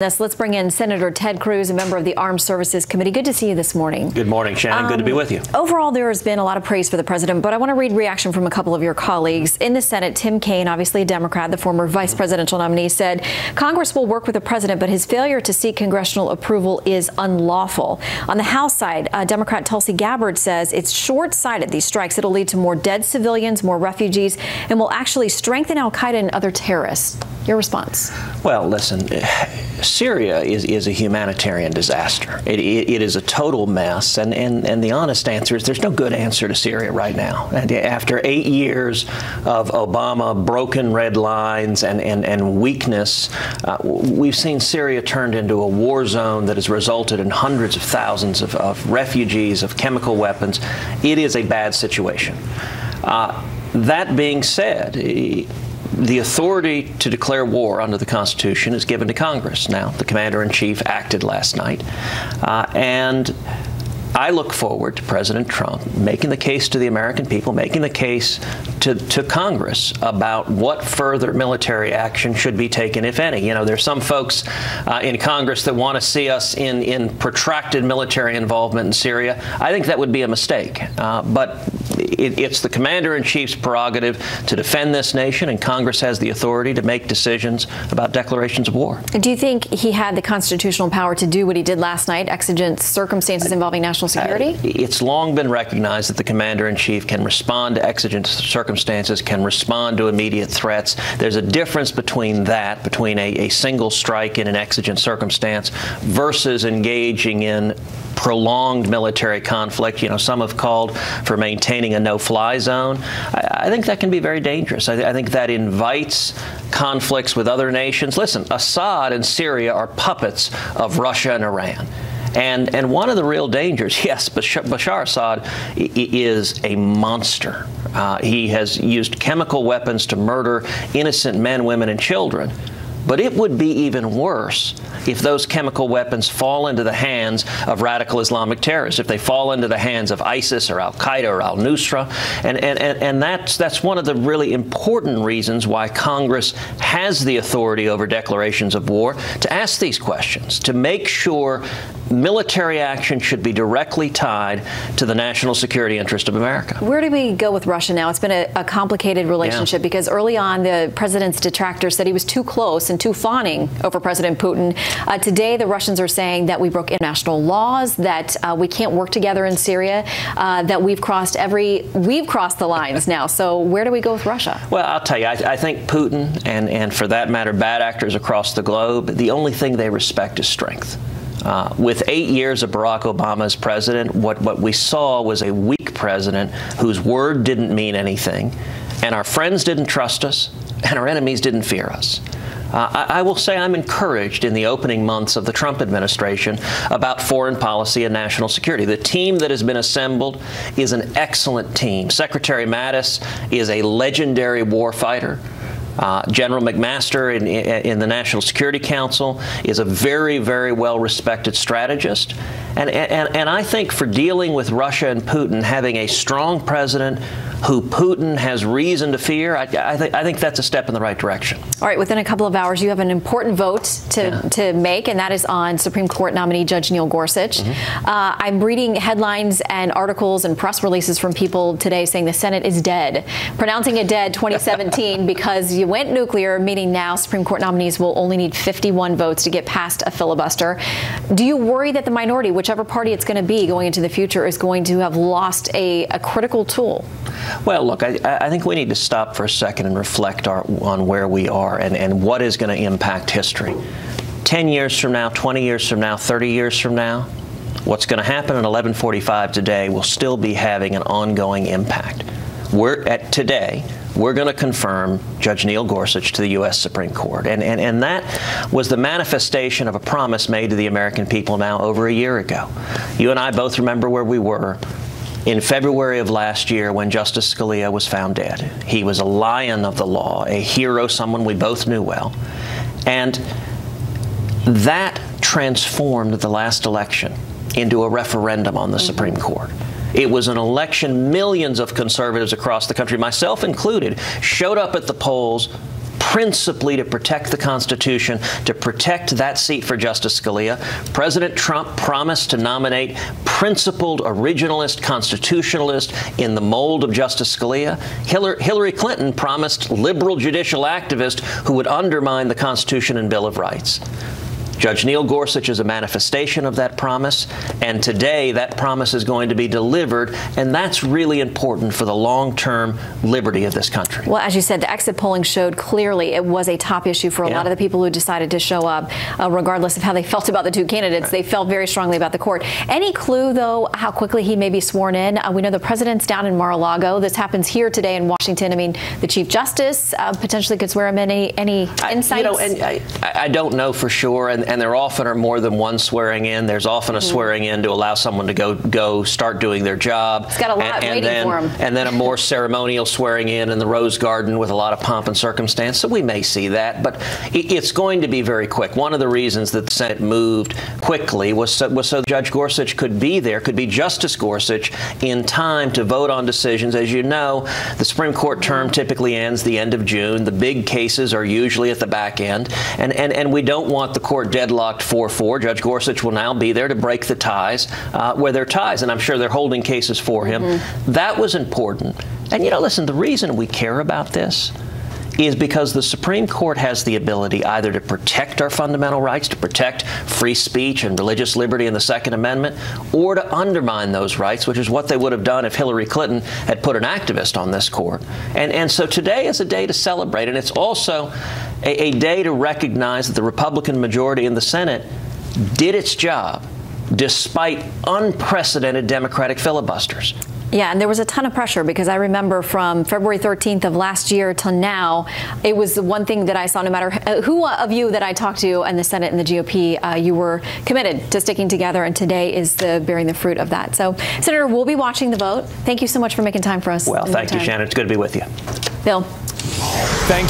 Let's bring in Senator Ted Cruz, a member of the Armed Services Committee. Good to see you this morning. Good morning, Shannon. Good to be with you. Overall, there has been a lot of praise for the president, but I want to read reaction from a couple of your colleagues. In the Senate, Tim Kaine, obviously a Democrat, the former vice presidential nominee, said Congress will work with the president, but his failure to seek congressional approval is unlawful. On the House side, Democrat Tulsi Gabbard says it's short-sighted, these strikes. It'll lead to more dead civilians, more refugees, and will actually strengthen al-Qaeda and other terrorists. Your response? Well, listen, Syria is a humanitarian disaster. It is a total mess, and the honest answer is there's no good answer to Syria right now. And after 8 years of Obama broken red lines and weakness, we've seen Syria turned into a war zone that has resulted in hundreds of thousands of refugees, of chemical weapons. It is a bad situation. That being said, the authority to declare war under the Constitution is given to Congress. Now, the Commander-in-Chief acted last night, and I look forward to President Trump making the case to the American people, making the case to Congress about what further military action should be taken, if any. You know, there's some folks in Congress that want to see us in protracted military involvement in Syria. I think that would be a mistake. But it's the Commander-in-Chief's prerogative to defend this nation, and Congress has the authority to make decisions about declarations of war. Do you think he had the constitutional power to do what he did last night, exigent circumstances involving national security? It's long been recognized that the Commander-in-Chief can respond to exigent circumstances, can respond to immediate threats. There's a difference between that, between a single strike in an exigent circumstance versus engaging in prolonged military conflict. You know, some have called for maintaining a no-fly zone. I think that can be very dangerous. I think that invites conflicts with other nations. Listen, Assad and Syria are puppets of Russia and Iran. And one of the real dangers, yes, Bashar Assad is a monster. He has used chemical weapons to murder innocent men, women, and children. But it would be even worse if those chemical weapons fall into the hands of radical Islamic terrorists, if they fall into the hands of ISIS or al-Qaeda or al-Nusra. And that's one of the really important reasons why Congress has the authority over declarations of war to ask these questions, to make sure military action should be directly tied to the national security interest of America. Where do we go with Russia now? It's been a complicated relationship because early on the president's detractors said he was too close and too fawning over President Putin. Today the Russians are saying that we broke international laws, that we can't work together in Syria, that we've crossed the lines now. So where do we go with Russia? Well, I'll tell you, I think Putin and for that matter bad actors across the globe, the only thing they respect is strength. With 8 years of Barack Obama as president, what we saw was a weak president whose word didn't mean anything, and our friends didn't trust us, and our enemies didn't fear us. I will say I'm encouraged in the opening months of the Trump administration about foreign policy and national security. The team that has been assembled is an excellent team. Secretary Mattis is a legendary warfighter. General McMaster in the National Security Council is a very, very well-respected strategist. And I think for dealing with Russia and Putin, having a strong president who Putin has reason to fear, I think that's a step in the right direction. All right, within a couple of hours, you have an important vote to make, and that is on Supreme Court nominee Judge Neil Gorsuch. I'm reading headlines and articles and press releases from people today saying the Senate is dead, pronouncing it dead 2017 because you went nuclear, meaning now Supreme Court nominees will only need 51 votes to get past a filibuster. Do you worry that the minority, whichever party it's going to be going into the future, is going to have lost a critical tool? Well, look, I think we need to stop for a second and reflect on where we are and what is going to impact history. 10 years from now, 20 years from now, 30 years from now, what's going to happen at 11:45 today will still be having an ongoing impact. Today, we're going to confirm Judge Neil Gorsuch to the U.S. Supreme Court. And that was the manifestation of a promise made to the American people now over a year ago. You and I both remember where we were in February of last year when Justice Scalia was found dead. He was a lion of the law, a hero, someone we both knew well. And that transformed the last election into a referendum on the Supreme Court. It was an election millions of conservatives across the country, myself included, showed up at the polls principally to protect the Constitution, to protect that seat for Justice Scalia. President Trump promised to nominate principled, originalist, constitutionalist in the mold of Justice Scalia. Hillary Clinton promised liberal judicial activists who would undermine the Constitution and Bill of Rights. Judge Neil Gorsuch is a manifestation of that promise, and today that promise is going to be delivered, and that's really important for the long-term liberty of this country. Well, as you said, the exit polling showed clearly it was a top issue for a lot of the people who decided to show up, regardless of how they felt about the two candidates. Right. They felt very strongly about the court. Any clue, though, how quickly he may be sworn in? We know the president's down in Mar-a-Lago. This happens here today in Washington. I mean, the Chief Justice potentially could swear him in. Any insights? I don't know for sure, and there often are more than one swearing in. There's often a swearing in to allow someone to go start doing their job. He's got a lot waiting for him. And then a more ceremonial swearing in the Rose Garden with a lot of pomp and circumstance. So we may see that, but it's going to be very quick. One of the reasons that the Senate moved quickly was so Judge Gorsuch could be there, could be Justice Gorsuch in time to vote on decisions. As you know, the Supreme Court term typically ends the end of June. The big cases are usually at the back end, and we don't want the court deadlocked 4-4. Judge Gorsuch will now be there to break the ties where there are ties, and I'm sure they're holding cases for him. That was important. And, listen, the reason we care about this is because the Supreme Court has the ability either to protect our fundamental rights, to protect free speech and religious liberty in the Second Amendment, or to undermine those rights, which is what they would have done if Hillary Clinton had put an activist on this court. And so today is a day to celebrate, and it's also a day to recognize that the Republican majority in the Senate did its job despite unprecedented Democratic filibusters. Yeah, and there was a ton of pressure because I remember from February 13th of last year till now, it was the one thing that I saw, no matter who of you that I talked to in the Senate and the GOP, you were committed to sticking together, and today is bearing the fruit of that. So, Senator, we'll be watching the vote. Thank you so much for making time for us. Well, thank you, Shannon. It's good to be with you. Bill. Thanks.